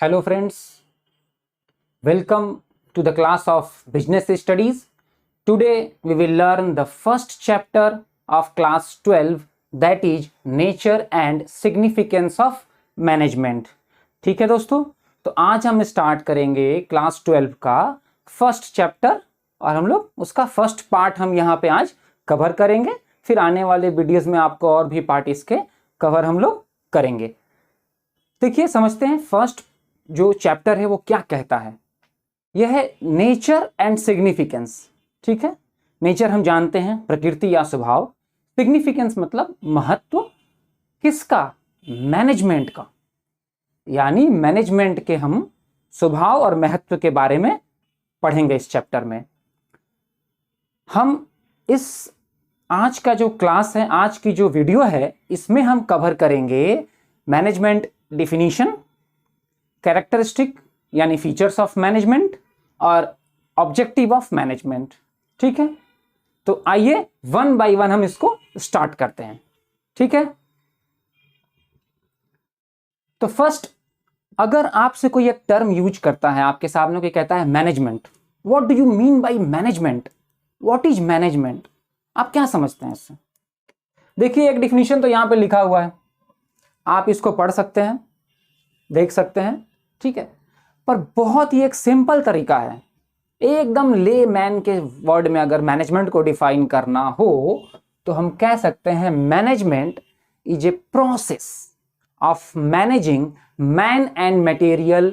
Hello friends, welcome to the class of Business Studies. Today we will learn the first chapter of class 12, that is Nature and Significance of Management. ठीक है दोस्तों, तो आज हम start करेंगे class 12 का first chapter और हम लोग उसका फर्स्ट पार्ट हम यहाँ पे आज कवर करेंगे। फिर आने वाले वीडियोस में आपको और भी पार्ट इसके कवर हम लोग करेंगे। देखिए समझते हैं फर्स्ट जो चैप्टर है वो क्या कहता है। यह है नेचर एंड सिग्निफिकेंस। ठीक है, नेचर हम जानते हैं प्रकृति या स्वभाव, सिग्निफिकेंस मतलब महत्व किसका, मैनेजमेंट का, यानी मैनेजमेंट के हम स्वभाव और महत्व के बारे में पढ़ेंगे इस चैप्टर में। हम इस आज का जो क्लास है, आज की जो वीडियो है, इसमें हम कवर करेंगे मैनेजमेंट डिफिनीशन, कैरेक्टरिस्टिक यानी फीचर्स ऑफ मैनेजमेंट और ऑब्जेक्टिव ऑफ मैनेजमेंट। ठीक है, तो आइए वन बाय वन हम इसको स्टार्ट करते हैं। ठीक है, तो फर्स्ट अगर आपसे कोई एक टर्म यूज करता है आपके सामने, कोई कहता है management, what do you mean by management, what is management, आप क्या समझते हैं इससे? देखिए एक डिफिनीशन तो यहां पे लिखा हुआ है, आप इसको पढ़ सकते हैं, देख सकते हैं। ठीक है, पर बहुत ही एक सिंपल तरीका है, एकदम ले मैन के वर्ड में अगर मैनेजमेंट को डिफाइन करना हो तो हम कह सकते हैं management is a process of managing man and material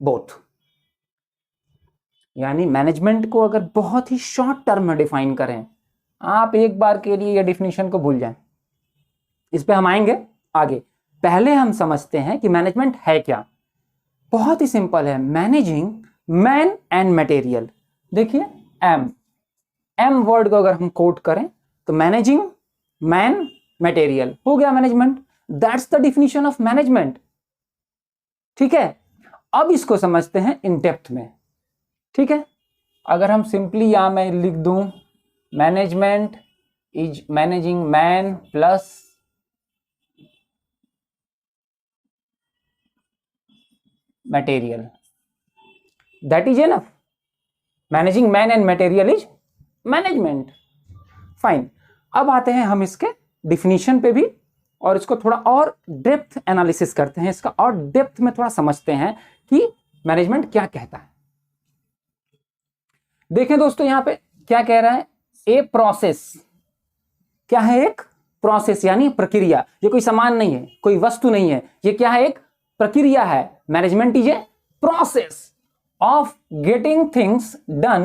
both. यानी मैनेजमेंट को अगर बहुत ही शॉर्ट टर्म में डिफाइन करें, आप एक बार के लिए यह डिफिनीशन को भूल जाएं, इस पे हम आएंगे आगे। पहले हम समझते हैं कि मैनेजमेंट है क्या। बहुत ही सिंपल है, मैनेजिंग मैन एंड मटेरियल। देखिए एम वर्ड को अगर हम कोट करें तो मैनेजिंग मैन मटेरियल हो गया management, that's the definition of management. ठीक है, अब इसको समझते हैं इन डेप्थ में। ठीक है, अगर हम सिंपली यहां मैं लिख दूं management is managing man plus material, that is enough. Managing man and material is management. Fine, अब आते हैं हम इसके डिफिनीशन पे भी और इसको थोड़ा और डेप्थ एनालिसिस करते हैं, इसका और डेप्थ में थोड़ा समझते हैं कि मैनेजमेंट क्या कहता है। देखें दोस्तों यहां पे क्या कह रहा है, ए प्रोसेस। क्या है? एक प्रोसेस यानी प्रक्रिया। ये कोई सामान नहीं है, कोई वस्तु नहीं है, ये क्या है? एक प्रक्रिया है। Management is a process of getting things done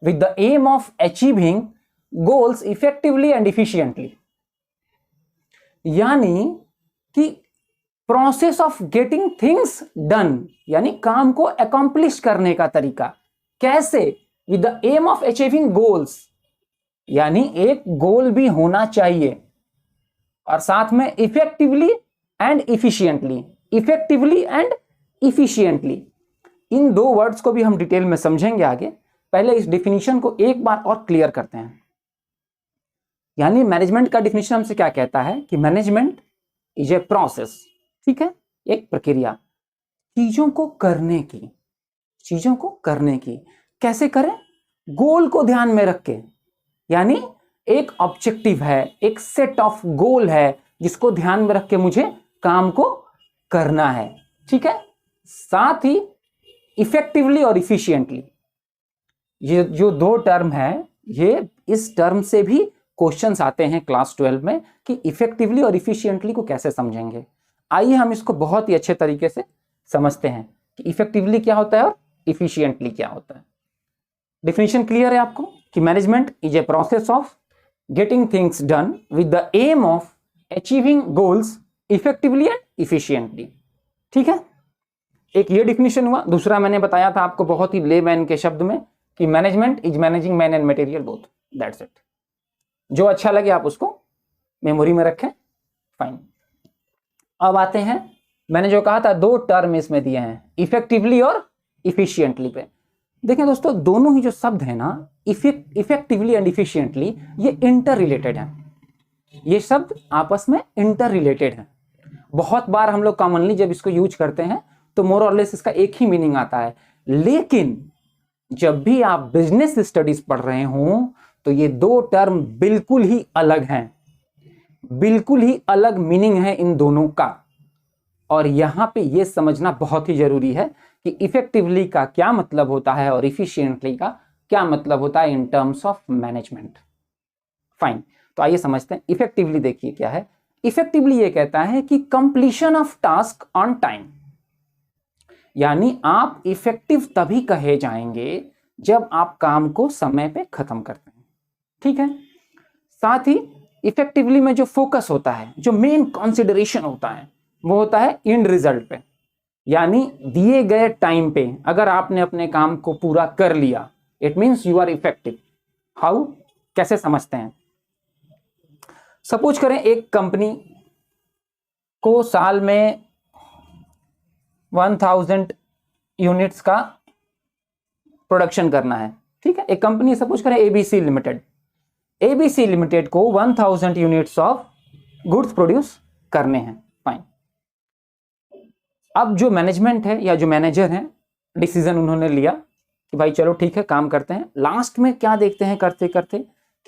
with the aim of achieving goals effectively and efficiently. यानी कि process of getting things done यानी काम को अकॉम्प्लिश करने का तरीका कैसे, with the aim of achieving goals, यानी एक गोल भी होना चाहिए और साथ में effectively and efficiently. Effectively and efficiently, इन दो वर्ड्स को भी हम डिटेल में समझेंगे आगे। पहले इस डिफिनीशन को एक बार और क्लियर करते हैं। यानी मैनेजमेंट का डिफिनीशन हमसे क्या कहता है कि मैनेजमेंट इज ए प्रोसेस। ठीक है, एक प्रक्रिया चीजों को करने की। चीजों को करने की कैसे करें? गोल को ध्यान में रख के, यानी एक ऑब्जेक्टिव है, एक सेट ऑफ गोल है जिसको ध्यान में रख के मुझे काम को करना है। ठीक है, साथ ही इफेक्टिवली और इफिशिएंटली, ये जो दो टर्म है, ये इस टर्म से भी क्वेश्चंस आते हैं क्लास 12 में कि इफेक्टिवली और इफिशिएंटली को कैसे समझेंगे। आइए हम इसको बहुत ही अच्छे तरीके से समझते हैं कि इफेक्टिवली क्या होता है और इफिशिएंटली क्या होता है। डिफिनीशन क्लियर है आपको कि management is a process of getting things done with the aim of achieving goals effectively and efficiently. ठीक है, एक ये डिफिनीशन हुआ। दूसरा मैंने बताया था आपको बहुत ही लेमैन के शब्द में कि management is managing man and material both, that's it. जो अच्छा लगे आप उसको मेमोरी में रखें। फाइन, अब आते हैं, मैंने जो कहा था दो टर्म इसमें दिए हैं, इफेक्टिवली और इफिशिएंटली पे। देखें दोस्तों, दोनों ही जो शब्द है ना, इफेक्टिवली एंड इफिशिएंटली, ये इंटर रिलेटेड है। ये शब्द आपस में इंटर रिलेटेड है। बहुत बार हम लोग कॉमनली जब इसको यूज करते हैं तो मोर और लेस इसका एक ही मीनिंग आता है। लेकिन जब भी आप बिजनेस स्टडीज पढ़ रहे हो तो ये दो टर्म बिल्कुल ही अलग हैं, बिल्कुल ही अलग मीनिंग है इन दोनों का। और यहां पे ये समझना बहुत ही जरूरी है कि इफेक्टिवली का क्या मतलब होता है और इफिशिएंटली का क्या मतलब होता है in terms of management. Fine, तो आइए समझते हैं। इफेक्टिवली देखिए क्या है। इफेक्टिवली ये कहता है कि completion of task on time, यानी आप इफेक्टिव तभी कहे जाएंगे जब आप काम को समय पे खत्म करते हैं। ठीक है, साथ ही इफेक्टिवली में जो फोकस होता है, जो मेन कंसिडरेशन होता है, वो होता है एंड रिजल्ट पे, यानी दिए गए टाइम पे अगर आपने अपने काम को पूरा कर लिया, it means you are effective. How, कैसे समझते हैं। सपोज करें एक कंपनी को साल में 1000 यूनिट्स का प्रोडक्शन करना है। ठीक है, एक कंपनी सपोज करें एबीसी लिमिटेड, एबीसी लिमिटेड को 1000 यूनिट्स ऑफ गुड्स प्रोड्यूस करने हैं। फाइन, अब जो मैनेजमेंट है या जो मैनेजर है, डिसीजन उन्होंने लिया कि भाई चलो ठीक है काम करते हैं। लास्ट में क्या देखते हैं करते करते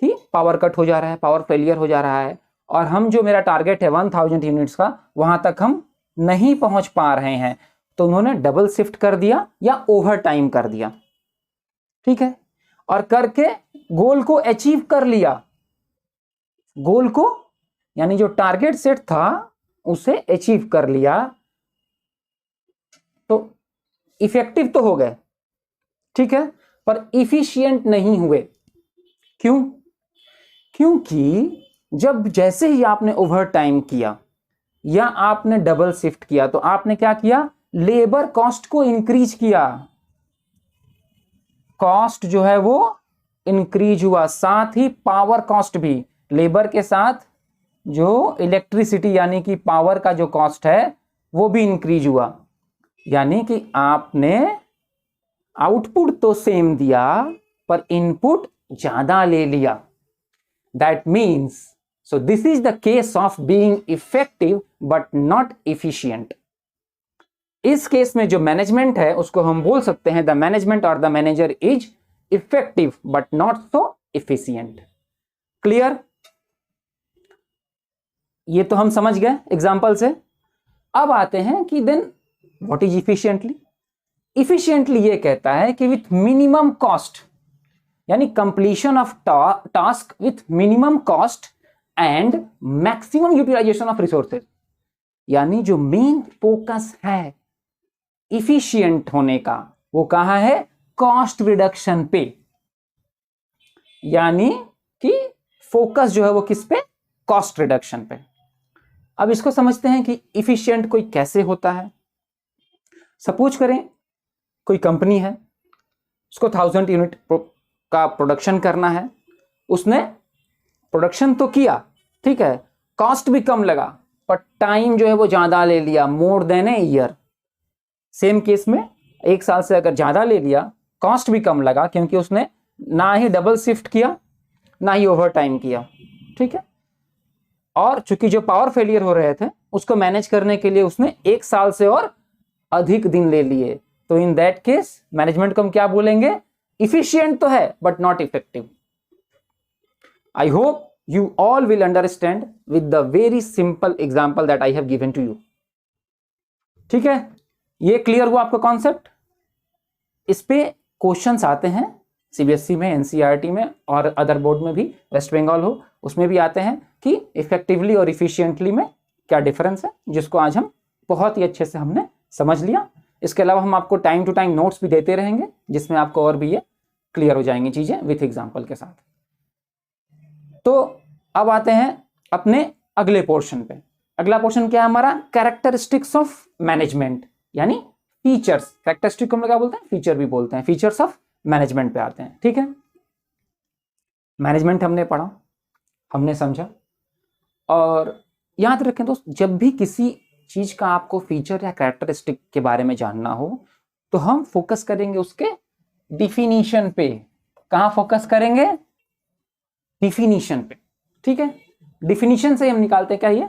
कि पावर कट हो जा रहा है, पावर फेलियर हो जा रहा है, और हम जो मेरा टारगेट है 1000 यूनिट्स का, वहां तक हम नहीं पहुंच पा रहे हैं। तो उन्होंने डबल शिफ्ट कर दिया या ओवर टाइम कर दिया। ठीक है, और करके गोल को अचीव कर लिया। गोल को यानी जो टारगेट सेट था उसे अचीव कर लिया, तो इफेक्टिव तो हो गए। ठीक है, पर इफिशिएंट नहीं हुए। क्यों? क्योंकि जब जैसे ही आपने ओवर टाइम किया या आपने डबल शिफ्ट किया, तो आपने क्या किया, लेबर कॉस्ट को इंक्रीज किया। कॉस्ट जो है वो इंक्रीज हुआ, साथ ही पावर कॉस्ट भी, लेबर के साथ जो इलेक्ट्रिसिटी यानी कि पावर का जो कॉस्ट है वो भी इंक्रीज हुआ। यानी कि आपने आउटपुट तो सेम दिया पर इनपुट ज्यादा ले लिया। That means, so this is the case of being effective but not efficient. इस केस में जो मैनेजमेंट है उसको हम बोल सकते हैं द मैनेजमेंट और the manager is effective but not so efficient. Clear? ये तो हम समझ गए एग्जाम्पल से। अब आते हैं कि then what is efficiently. Efficiently ये कहता है कि विथ मिनिमम कॉस्ट, यानी completion of task with minimum cost and maximum utilization of resources. यानी जो मेन फोकस है इफिशिएंट होने का वो कहां है, कॉस्ट रिडक्शन पे। यानी कि फोकस जो है वो किस पे, कॉस्ट रिडक्शन पे। अब इसको समझते हैं कि इफिशिएंट कोई कैसे होता है। सपोज करें कोई कंपनी है, उसको 1000 यूनिट का प्रोडक्शन करना है। उसने प्रोडक्शन तो किया, ठीक है, कॉस्ट भी कम लगा, पर टाइम जो है वो ज्यादा ले लिया, more than a year. Same case में एक साल से अगर ज्यादा ले लिया, कॉस्ट भी कम लगा, क्योंकि उसने ना ही डबल शिफ्ट किया ना ही ओवर टाइम किया। ठीक है, और चूंकि जो पावर फेलियर हो रहे थे उसको मैनेज करने के लिए उसने एक साल से और अधिक दिन ले लिए। तो इन दैट केस मैनेजमेंट को हम क्या बोलेंगे, इफिशिएंट तो है but not effective. I hope you all will understand with the very simple example that I have given to you. ठीक है, ये क्लियर हुआ आपका कॉन्सेप्ट। इस पे क्वेश्चंस आते हैं सीबीएसई में, एनसीईआरटी में और अदर बोर्ड में भी, वेस्ट बंगाल हो उसमें भी आते हैं कि इफेक्टिवली और इफिशिएंटली में क्या डिफरेंस है, जिसको आज हम बहुत ही अच्छे से हमने समझ लिया। इसके अलावा हम आपको टाइम टू टाइम नोट्स भी देते रहेंगे जिसमें आपको और भी ये क्लियर हो जाएंगी चीजें विथ एग्जाम्पल के साथ। तो अब आते हैं अपने अगले पोर्शन पे। अगला पोर्शन क्या है हमारा, कैरेक्टरिस्टिक्स ऑफ मैनेजमेंट, यानी फीचर्स। कैरेक्टरिस्टिक को हम क्या बोलते हैं, फीचर भी बोलते हैं। फीचर्स ऑफ मैनेजमेंट पे आते हैं। ठीक है, मैनेजमेंट हमने पढ़ा, हमने समझा, और याद रखें दोस्त, जब भी किसी चीज का आपको फीचर या कैरेक्टरिस्टिक के बारे में जानना हो तो हम फोकस करेंगे उसके डिफिनीशन पे। कहां फोकस करेंगे, डिफिनीशन पे। ठीक है, डिफिनीशन से हम निकालते हैं क्या, ये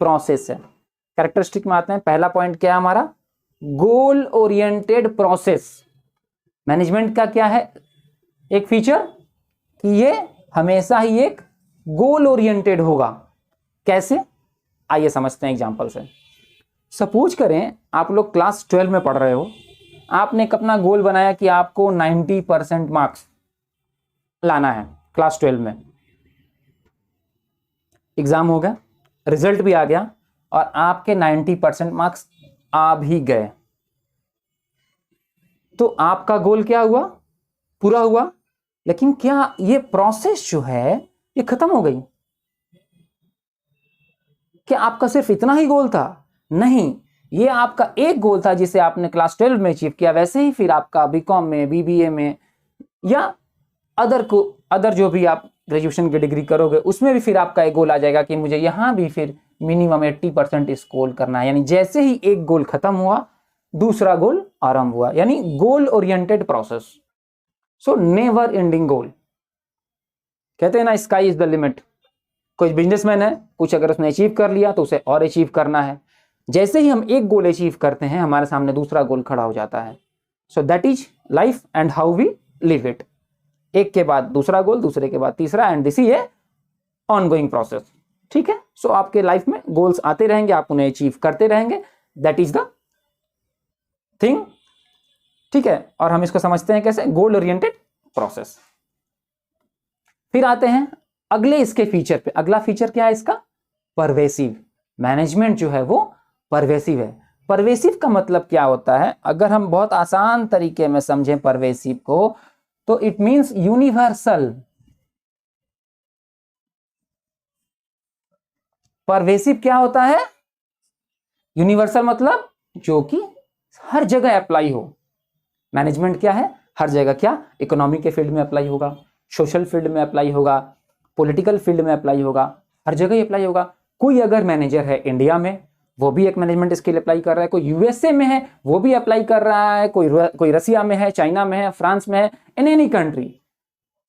प्रोसेस है। कैरेक्टरिस्टिक में आते हैं, पहला पॉइंट क्या है हमारा, गोल ओरिएंटेड प्रोसेस। मैनेजमेंट का क्या है एक फीचर कि ये हमेशा ही एक गोल ओरिएंटेड होगा। कैसे, आइए समझते हैं एग्जांपल से। सपोज करें आप लोग क्लास 12 में पढ़ रहे हो, आपने एक अपना गोल बनाया कि आपको 90% मार्क्स लाना है क्लास 12 में। एग्जाम हो गया, रिजल्ट भी आ गया और आपके 90% मार्क्स आ भी गए, तो आपका गोल क्या हुआ, पूरा हुआ। लेकिन क्या ये प्रोसेस जो है ये खत्म हो गई? क्या आपका सिर्फ इतना ही गोल था? नहीं, ये आपका एक गोल था जिसे आपने क्लास 12 में अचीव किया। वैसे ही फिर आपका बीकॉम में, बीबीए में या अदर जो भी आप ग्रेजुएशन की डिग्री करोगे उसमें भी फिर आपका एक गोल आ जाएगा कि मुझे यहां भी फिर मिनिमम 80% स्कोर करना है। यानी जैसे ही एक गोल खत्म हुआ दूसरा गोल आरंभ हुआ, यानी goal oriented process. So never ending goal. कहते हैं ना, स्काई इज द लिमिट। कोई बिजनेसमैन है, कुछ अगर उसने अचीव कर लिया तो उसे और अचीव करना है। जैसे ही हम एक गोल अचीव करते हैं हमारे सामने दूसरा गोल खड़ा हो जाता है। So that is life and how we live it. एक के बाद दूसरा गोल, दूसरे के बाद तीसरा, and this is a ongoing process. ठीक है, सो आपके लाइफ में गोल्स आते रहेंगे, आप उन्हें अचीव करते रहेंगे। That is the thing. ठीक है, और हम इसको समझते हैं कैसे, गोल ओरिएंटेड प्रोसेस। फिर आते हैं अगले इसके फीचर पे। अगला फीचर क्या है इसका, परवेसिव। मैनेजमेंट जो है वो परवेसिव है। परवेसिव का मतलब क्या होता है, अगर हम बहुत आसान तरीके में समझें परवेसिव को, तो इट मींस यूनिवर्सल। परवेसिव क्या होता है, यूनिवर्सल मतलब जो कि हर जगह अप्लाई हो। मैनेजमेंट क्या है, हर जगह। क्या, इकोनॉमी के फील्ड में अप्लाई होगा, सोशल फील्ड में अप्लाई होगा, पॉलिटिकल फील्ड में अप्लाई होगा, हर जगह अप्लाई होगा। कोई अगर मैनेजर है इंडिया में, वो भी एक मैनेजमेंट स्किल अप्लाई कर रहा है। कोई यूएसए में है, वो भी अप्लाई कर रहा है। कोई रसिया में है, चाइना में है, फ्रांस में है, इन एनी कंट्री।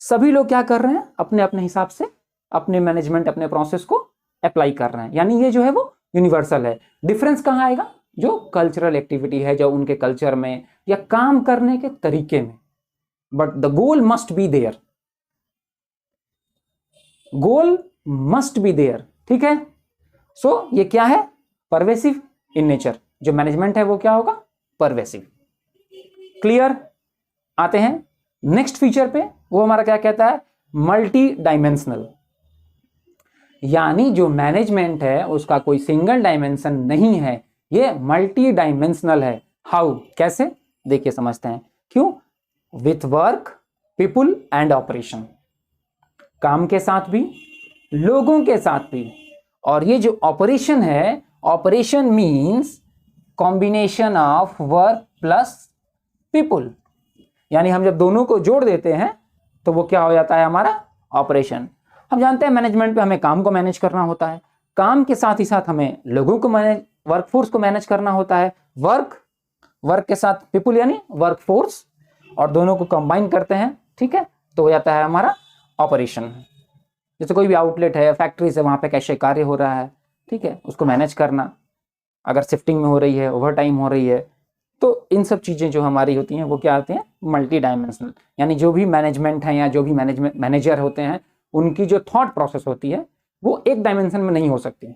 सभी लोग क्या कर रहे हैं, अपने अपने हिसाब से अपने मैनेजमेंट, अपने प्रोसेस को अप्लाई कर रहे हैं। यानी ये जो है वो यूनिवर्सल है। डिफरेंस कहाँ आएगा, जो कल्चरल एक्टिविटी है, जो उनके कल्चर में या काम करने के तरीके में। But the goal must be there, goal must be there. ठीक है, सो ये क्या है, परवेसिव इन नेचर। जो मैनेजमेंट है वो क्या होगा, परवेसिव। क्लियर। आते हैं नेक्स्ट फीचर पे, वो हमारा क्या कहता है, मल्टी डायमेंशनल। यानी जो मैनेजमेंट है उसका कोई सिंगल डायमेंशन नहीं है, ये मल्टी डायमेंशनल है। हाउ, कैसे, देखिए समझते हैं। क्यों, with work, people and operation. काम के साथ भी, लोगों के साथ भी। और ये जो ऑपरेशन है, operation means combination of work plus people. यानी हम जब दोनों को जोड़ देते हैं तो वो क्या हो जाता है, हमारा ऑपरेशन। हम जानते हैं मैनेजमेंट पे हमें काम को मैनेज करना होता है, काम के साथ ही साथ हमें लोगों को मैनेज, वर्कफोर्स को मैनेज करना होता है। वर्क के साथ पीपुल यानी वर्कफोर्स, और दोनों को कंबाइन करते हैं। ठीक है, तो हो जाता है हमारा ऑपरेशन। जैसे कोई भी आउटलेट है, फैक्ट्रीज है, वहां पे कैसे कार्य हो रहा है, ठीक है, उसको मैनेज करना। अगर शिफ्टिंग में हो रही है, ओवर टाइम हो रही है, तो इन सब चीजें जो हमारी होती हैं वो क्या होती हैं, मल्टी डायमेंशनल। यानी जो भी मैनेजमेंट है या जो भी मैनेजर होते हैं, उनकी जो थॉट प्रोसेस होती है वो एक डायमेंशन में नहीं हो सकती।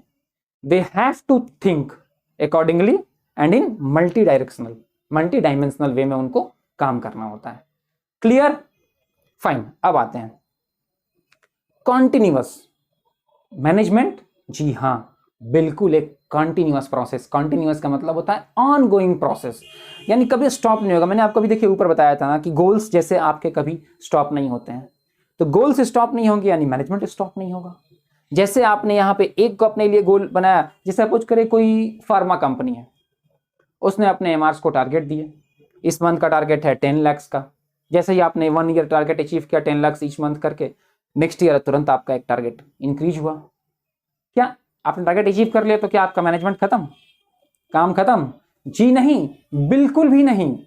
They have to think accordingly and in multi dimensional way में उनको काम करना होता है। Clear, fine. अब आते हैं कॉन्टिन्यूअस मैनेजमेंट। जी हाँ, बिल्कुल एक कॉन्टिन्यूअस प्रोसेस। कॉन्टिन्यूअस का मतलब होता है ऑन गोइंग प्रोसेस, यानी कभी स्टॉप नहीं होगा। मैंने आपको भी देखिए ऊपर बताया था ना कि गोल्स जैसे आपके कभी स्टॉप नहीं होते हैं, तो गोल्स स्टॉप नहीं होंगे यानी मैनेजमेंट स्टॉप नहीं होगा। जैसे आपने यहाँ पे एक को अपने लिए गोल बनाया, जैसे सपोज करें कोई फार्मा कंपनी है, उसने अपने एमआरएस को टारगेट दिए, इस मंथ का टारगेट है 10 लाख का। जैसे ही आपने 1 ईयर टारगेट अचीव किया 10 लाख ईच मंथ करके, नेक्स्ट ईयर तुरंत आपका एक टारगेट इंक्रीज हुआ। क्या आपने टारगेट अचीव कर लिया तो क्या आपका मैनेजमेंट खत्म, काम खत्म? जी नहीं, बिल्कुल भी नहीं।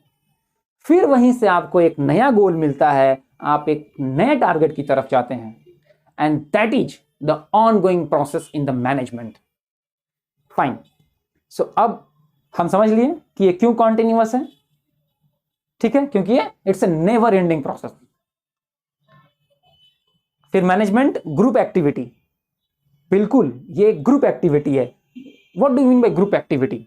फिर वहीं से आपको एक नया गोल मिलता है, आप एक नए टारगेट की तरफ जाते हैं, and that is the on going process in the management. Fine. So अब हम समझ लिए कि ये क्यों कॉन्टिन्यूअस है, ठीक है, क्योंकि ये it's a never ending process. फिर मैनेजमेंट ग्रुप एक्टिविटी, बिल्कुल ये ग्रुप एक्टिविटी है। What do you mean by group activity?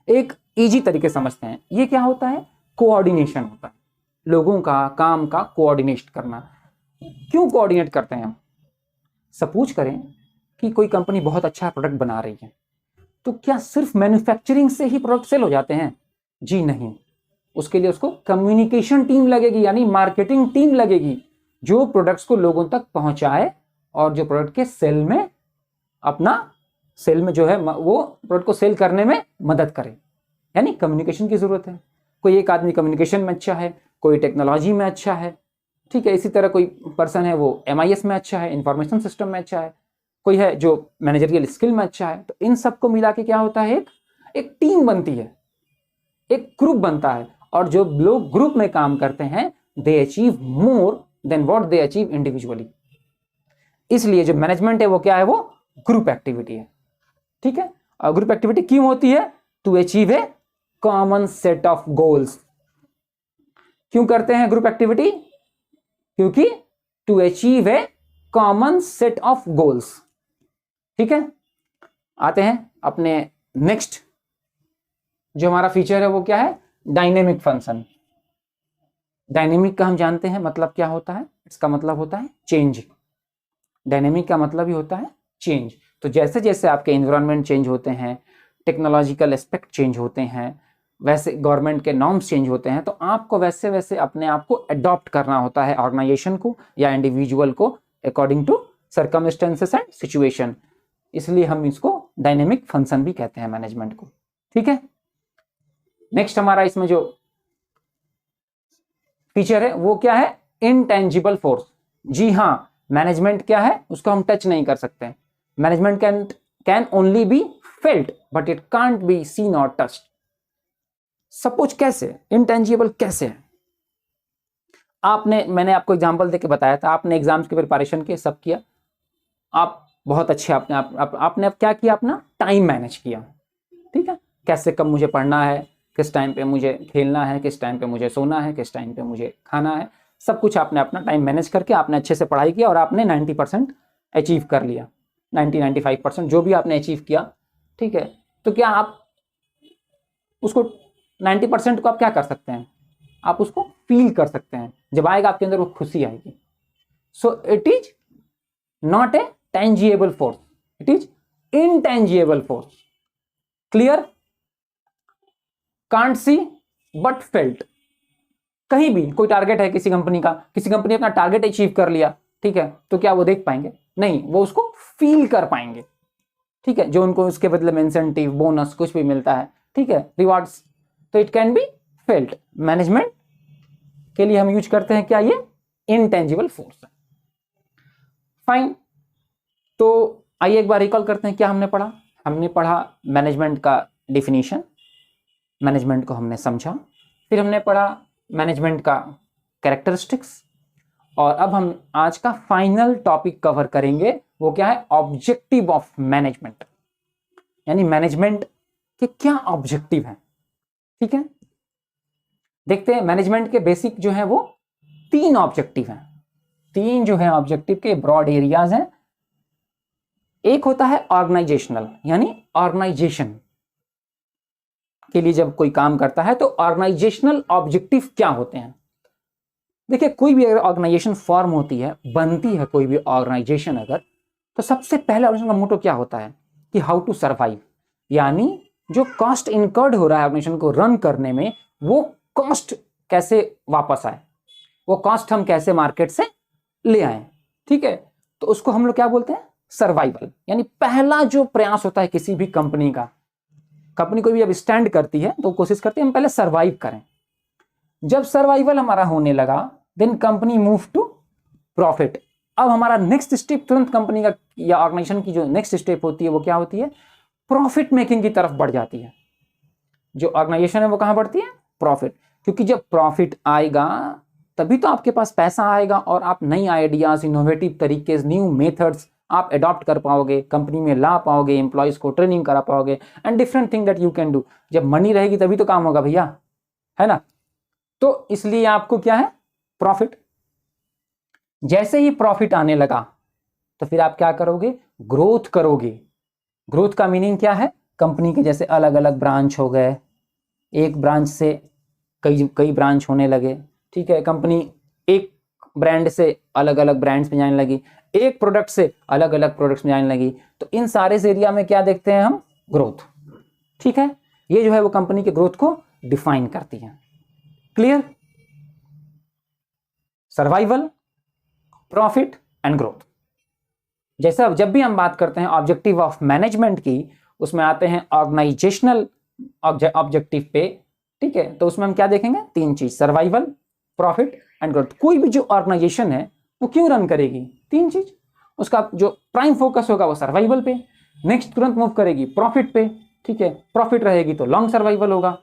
एक इजी तरीके समझते हैं, ये क्या होता है? कोऑर्डिनेशन होता है, लोगों का काम का कोऑर्डिनेट करना। क्यों कोऑर्डिनेट करते हैं हम? सपोज करें कि कोई कंपनी बहुत अच्छा प्रोडक्ट बना रही है, तो क्या सिर्फ मैन्युफैक्चरिंग से ही प्रोडक्ट सेल हो जाते हैं? जी नहीं, उसके लिए उसको कम्युनिकेशन टीम लगेगी, यानी मार्केटिंग टीम लगेगी, जो प्रोडक्ट्स को लोगों तक पहुंचाए और जो प्रोडक्ट के सेल में अपना सेल में जो है वो प्रोडक्ट को सेल करने में मदद करे, यानी कम्युनिकेशन की जरूरत है। कोई एक आदमी कम्युनिकेशन में अच्छा है, कोई टेक्नोलॉजी में अच्छा है, ठीक है, इसी तरह कोई पर्सन है वो MIS में अच्छा है, इंफॉर्मेशन सिस्टम में अच्छा है, कोई है जो मैनेजरियल स्किल में अच्छा है। तो इन सबको मिला के क्या होता है? एक टीम बनती है, एक ग्रुप बनता है, और जो लोग ग्रुप में काम करते हैं they achieve more than what they achieve individually. इसलिए जो मैनेजमेंट है वो क्या है? वो ग्रुप एक्टिविटी है, ठीक है। और ग्रुप एक्टिविटी क्यों होती है? To achieve a common set of goals. क्यों करते हैं ग्रुप एक्टिविटी? क्योंकि to achieve a common set of goals, ठीक है। आते हैं अपने नेक्स्ट जो हमारा फीचर है वो क्या है? Dynamic function. डायनेमिक का हम जानते हैं मतलब क्या होता है? इसका मतलब होता है चेंज। डायनेमिक का मतलब ही होता है चेंज। तो जैसे जैसे आपके एनवायरनमेंट चेंज होते हैं, टेक्नोलॉजिकल एस्पेक्ट चेंज होते हैं, वैसे गवर्नमेंट के नॉर्म्स चेंज होते हैं, तो आपको वैसे वैसे अपने आप को अडॉप्ट करना होता है, ऑर्गेनाइजेशन को या इंडिविजुअल को, according to circumstances and situation. इसलिए हम इसको डायनेमिक फंक्शन भी कहते हैं मैनेजमेंट को, ठीक है। नेक्स्ट हमारा इसमें जो फीचर है वो क्या है? Intangible force. जी हाँ, मैनेजमेंट क्या है? उसको हम टच नहीं कर सकते। Management can only be felt but it can't be seen और टच्ड। सपोज कैसे? इनटेंजिबल कैसे है? मैंने आपको एग्जांपल देके बताया था, आपने एग्जाम्स की प्रिपरेशन के सब किया, आप बहुत अच्छे आपने क्या किया? अपना टाइम मैनेज किया, ठीक है। कैसे कब मुझे पढ़ना है, किस टाइम पे मुझे खेलना है, किस टाइम पे मुझे सोना है, किस टाइम पे मुझे खाना है, सब कुछ आपने अपना टाइम मैनेज करके आपने अच्छे से पढ़ाई किया और आपने 90% अचीव कर लिया, 90-95% जो भी आपने अचीव किया, ठीक है। तो क्या आप उसको 90% को आप क्या कर सकते हैं? आप उसको फील कर सकते हैं, जब आएगा आपके अंदर वो खुशी आएगी। So it is not a tangible force, it is intangible force. Clear? Can't see but felt. कहीं भी कोई टारगेट है किसी कंपनी का, किसी कंपनी अपना टारगेट अचीव कर लिया, ठीक है, तो क्या वो देख पाएंगे? नहीं, वो उसको फील कर पाएंगे, ठीक है, जो उनको उसके बदले में इंसेंटिव, बोनस कुछ भी मिलता है, ठीक है, रिवार्ड्स, तो it can be felt. Management के लिए हम यूज करते हैं क्या? ये इनटेंजिबल फोर्स है। फाइन, तो आइए एक बार रिकॉल करते हैं क्या हमने पढ़ा। हमने पढ़ा मैनेजमेंट का डिफिनीशन, मैनेजमेंट को हमने समझा, फिर हमने पढ़ा मैनेजमेंट का कैरेक्टरिस्टिक्स, और अब हम आज का फाइनल टॉपिक कवर करेंगे, वो क्या है? ऑब्जेक्टिव ऑफ मैनेजमेंट, यानी मैनेजमेंट के क्या ऑब्जेक्टिव हैं, ठीक है। देखते हैं मैनेजमेंट के बेसिक जो है वो 3 ऑब्जेक्टिव हैं। 3 जो है ऑब्जेक्टिव के ब्रॉड एरियाज हैं। एक होता है ऑर्गेनाइजेशनल, यानी ऑर्गेनाइजेशन के लिए जब कोई काम करता है तो ऑर्गेनाइजेशनल ऑब्जेक्टिव क्या होते हैं। देखिए, कोई भी अगर ऑर्गेनाइजेशन फॉर्म होती है, बनती है कोई भी ऑर्गेनाइजेशन अगर, तो सबसे पहले ऑर्गेनाइजेशन का मोटो क्या होता है कि हाउ टू सर्वाइव, यानी जो कॉस्ट इनकर्ड हो रहा है ऑर्गेनाइजेशन को रन करने में, वो कॉस्ट कैसे वापस आए, वो कॉस्ट हम कैसे मार्केट से ले आए, ठीक है। तो उसको हम लोग क्या बोलते हैं? सर्वाइवल। यानी पहला जो प्रयास होता है किसी भी कंपनी का, कंपनी कोई भी अब स्टैंड करती है तो कोशिश करती है हम पहले सर्वाइव करें। जब सर्वाइवल हमारा होने लगा, then company move to profit. अब हमारा नेक्स्ट स्टेप तुरंत कंपनी का या ऑर्गेनाइजेशन की जो नेक्स्ट स्टेप होती है वो क्या होती है? प्रॉफिट मेकिंग की तरफ बढ़ जाती है। जो ऑर्गेनाइजेशन है वो कहां बढ़ती है? प्रॉफिट। क्योंकि जब प्रॉफिट आएगा तभी तो आपके पास पैसा आएगा और आप नई आइडियाज, इनोवेटिव तरीके, न्यू मेथड्स आप अडॉप्ट कर पाओगे, कंपनी में ला पाओगे, एम्प्लॉयज को ट्रेनिंग करा पाओगे and different thing that you can do. जब मनी रहेगी तभी तो काम होगा भैया, है ना। तो इसलिए आपको क्या है, प्रॉफिट। जैसे ही प्रॉफिट आने लगा तो फिर आप क्या करोगे, ग्रोथ करोगे। ग्रोथ का मीनिंग क्या है, कंपनी के जैसे अलग अलग ब्रांच हो गए, एक ब्रांच से कई कई ब्रांच होने लगे, ठीक है। कंपनी एक ब्रांड से अलग अलग ब्रांड्स में जाने लगी, एक प्रोडक्ट से अलग अलग प्रोडक्ट्स में जाने लगी। तो इन सारे एरिया में क्या देखते हैं हम, ग्रोथ, ठीक है। ये जो है वो कंपनी के ग्रोथ को डिफाइन करती है। Clear. Survival, profit and growth. जैसे जब भी हम बात करते हैं ऑब्जेक्टिव ऑफ मैनेजमेंट की, उसमें आते हैं ऑर्गेनाइजेशनल ऑब्जेक्टिव पे, ठीक है। तो उसमें हम क्या देखेंगे, तीन चीज, सर्वाइवल, प्रॉफिट एंड ग्रोथ। कोई भी जो ऑर्गेनाइजेशन है वो क्यों रन करेगी, तीन चीज। उसका जो प्राइम फोकस होगा वो सर्वाइवल पे, नेक्स्ट तुरंत मूव करेगी प्रॉफिट पे, ठीक है। प्रॉफिट रहेगी तो लॉन्ग सर्वाइवल होगा,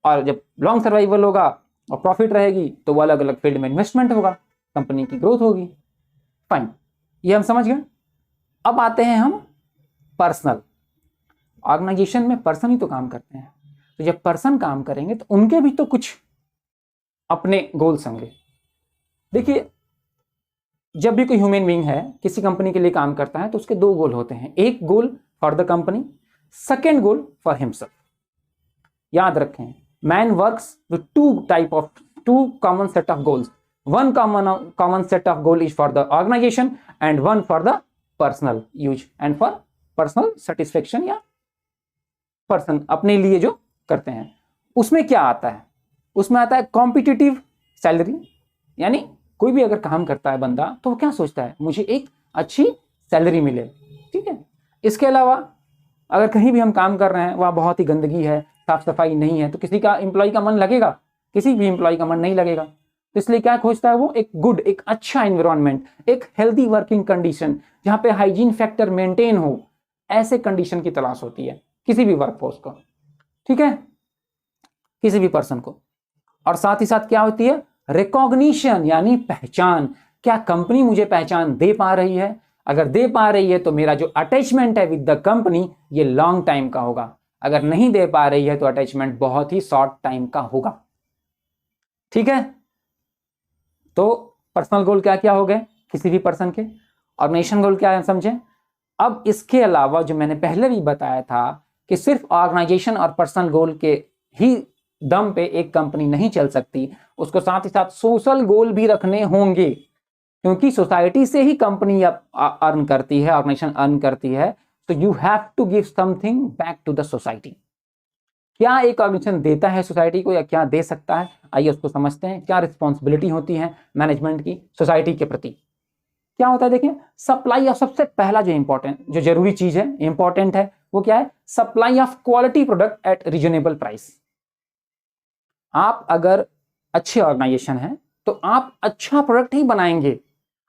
और जब लॉन्ग सर्वाइवल होगा और प्रॉफिट रहेगी तो वो अलग अलग फील्ड में इन्वेस्टमेंट होगा, कंपनी की ग्रोथ होगी। फाइन, ये हम समझ गए। अब आते हैं हम पर्सनल। ऑर्गेनाइजेशन में पर्सन ही तो काम करते हैं, तो जब पर्सन काम करेंगे तो उनके भी तो कुछ अपने गोल्स होंगे। देखिए, जब भी कोई ह्यूमन बीइंग है किसी कंपनी के लिए काम करता है तो उसके दो गोल होते हैं, एक goal for the company, second goal for himself. याद रखें, man works with two common set of goals. One common set of goal is for the organization and one for the personal use and for personal satisfaction, या person अपने लिए जो करते हैं। उसमें क्या आता है, उसमें आता है कॉम्पिटिटिव सैलरी। यानी कोई भी अगर काम करता है बंदा तो वो क्या सोचता है, मुझे एक अच्छी सैलरी मिले, ठीक है। इसके अलावा अगर कहीं भी हम काम कर रहे हैं वहाँ बहुत ही गंदगी है, साफ सफाई नहीं है, तो किसी का एम्प्लॉय का मन लगेगा, किसी भी एम्प्लॉय का मन नहीं लगेगा। तो इसलिए क्या खोजता है वो, एक गुड, एक अच्छा एनवायरनमेंट, एक हेल्दी वर्किंग कंडीशन जहाँ पे हाइजीन फैक्टर मेंटेन हो, ऐसे कंडीशन की तलाश होती है किसी भी वर्कफोर्स को, ठीक है, किसी भी पर्सन को। और साथ ही साथ क्या होती है, रिकॉग्निशन, यानी पहचान। क्या कंपनी मुझे पहचान दे पा रही है? अगर दे पा रही है तो मेरा जो अटैचमेंट है विद द कंपनी ये लॉन्ग टाइम का होगा। अगर नहीं दे पा रही है तो अटैचमेंट बहुत ही शॉर्ट टाइम का होगा, ठीक है। तो पर्सनल गोल क्या क्या हो गए किसी भी पर्सन के, ऑर्गेनाइजेशन गोल क्या है समझे। अब इसके अलावा जो मैंने पहले भी बताया था कि सिर्फ ऑर्गेनाइजेशन और पर्सनल गोल के ही दम पे एक कंपनी नहीं चल सकती, उसको साथ ही साथ सोशल गोल भी रखने होंगे, क्योंकि सोसाइटी से ही कंपनी अर्न करती है, ऑर्गेनाइजेशन अर्न करती है। तो you have to give something back to the society. क्या एक ऑर्गेनाइजेशन देता है सोसाइटी को या क्या दे सकता है, आइए उसको समझते हैं। क्या रिस्पॉन्सिबिलिटी होती है मैनेजमेंट की सोसाइटी के प्रति, क्या होता है देखिए। सप्लाई ऑफ, सबसे पहला जो इंपॉर्टेंट, जो जरूरी चीज है, इंपॉर्टेंट है, वो क्या है, supply of quality product at reasonable price. आप अगर अच्छे ऑर्गेनाइजेशन है तो आप अच्छा प्रोडक्ट ही बनाएंगे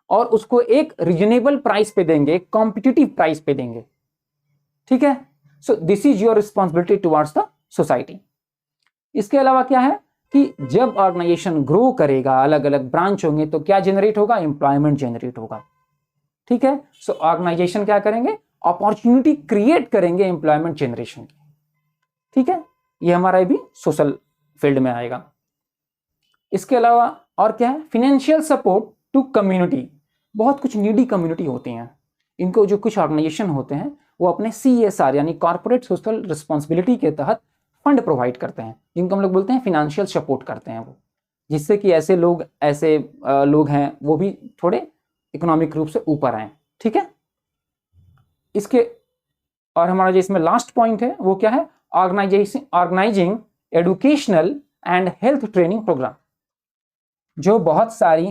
और उसको एक रीजनेबल प्राइस पे देंगे, कॉम्पिटिटिव प्राइस पे देंगे, ठीक है। So this is your responsibility towards the society. इसके अलावा क्या है कि जब ऑर्गेनाइजेशन ग्रो करेगा, अलग अलग ब्रांच होंगे, तो क्या जनरेट होगा, एम्प्लॉयमेंट जनरेट होगा, ठीक है। सो ऑर्गेनाइजेशन क्या करेंगे, अपॉर्चुनिटी क्रिएट करेंगे एम्प्लॉयमेंट जनरेशन की, ठीक है। ये हमारा भी सोशल फील्ड में आएगा। इसके अलावा और क्या है, फाइनेंशियल सपोर्ट टू कम्युनिटी। बहुत कुछ नीडी कम्युनिटी होती हैं, इनको जो कुछ ऑर्गेनाइजेशन होते हैं वो अपने CSR यानी कॉर्पोरेट सोशल रिस्पॉन्सिबिलिटी के तहत फंड प्रोवाइड करते हैं, जिनको हम लोग बोलते हैं फाइनेंशियल सपोर्ट करते हैं वो, जिससे कि ऐसे लोग हैं वो भी थोड़े इकोनॉमिक रूप से ऊपर आए, ठीक है। इसके और हमारा जो इसमें लास्ट पॉइंट है वो क्या है, organizing educational and health training program. जो बहुत सारी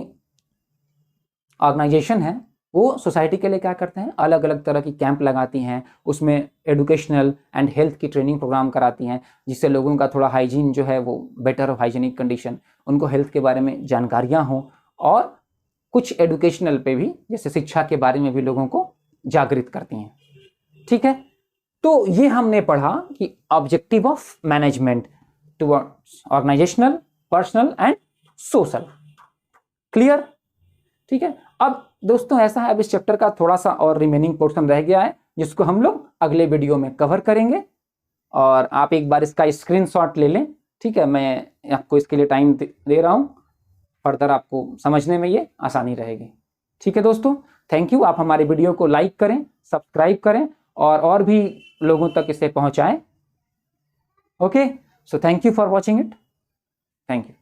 ऑर्गेनाइजेशन है वो सोसाइटी के लिए क्या करते हैं, अलग अलग तरह की कैंप लगाती हैं, उसमें एजुकेशनल एंड हेल्थ की ट्रेनिंग प्रोग्राम कराती हैं, जिससे लोगों का थोड़ा हाइजीन जो है वो बेटर हो, हाइजीनिक कंडीशन, उनको हेल्थ के बारे में जानकारियां हो, और कुछ एजुकेशनल पे भी, जैसे शिक्षा के बारे में भी लोगों को जागृत करती हैं, ठीक है। तो ये हमने पढ़ा कि objective of management towards organizational, personal and social. Clear, ठीक है। अब दोस्तों ऐसा है, अब इस चैप्टर का थोड़ा सा और रिमेनिंग पोर्शन रह गया है जिसको हम लोग अगले वीडियो में कवर करेंगे, और आप एक बार इसका स्क्रीनशॉट ले लें, ठीक है। मैं आपको इसके लिए टाइम दे रहा हूँ, फर्दर आपको समझने में ये आसानी रहेगी। ठीक है दोस्तों, थैंक यू। आप हमारे वीडियो को लाइक करें, सब्सक्राइब करें और भी लोगों तक इसे पहुंचाएं। Okay, so thank you for watching it. Thank you.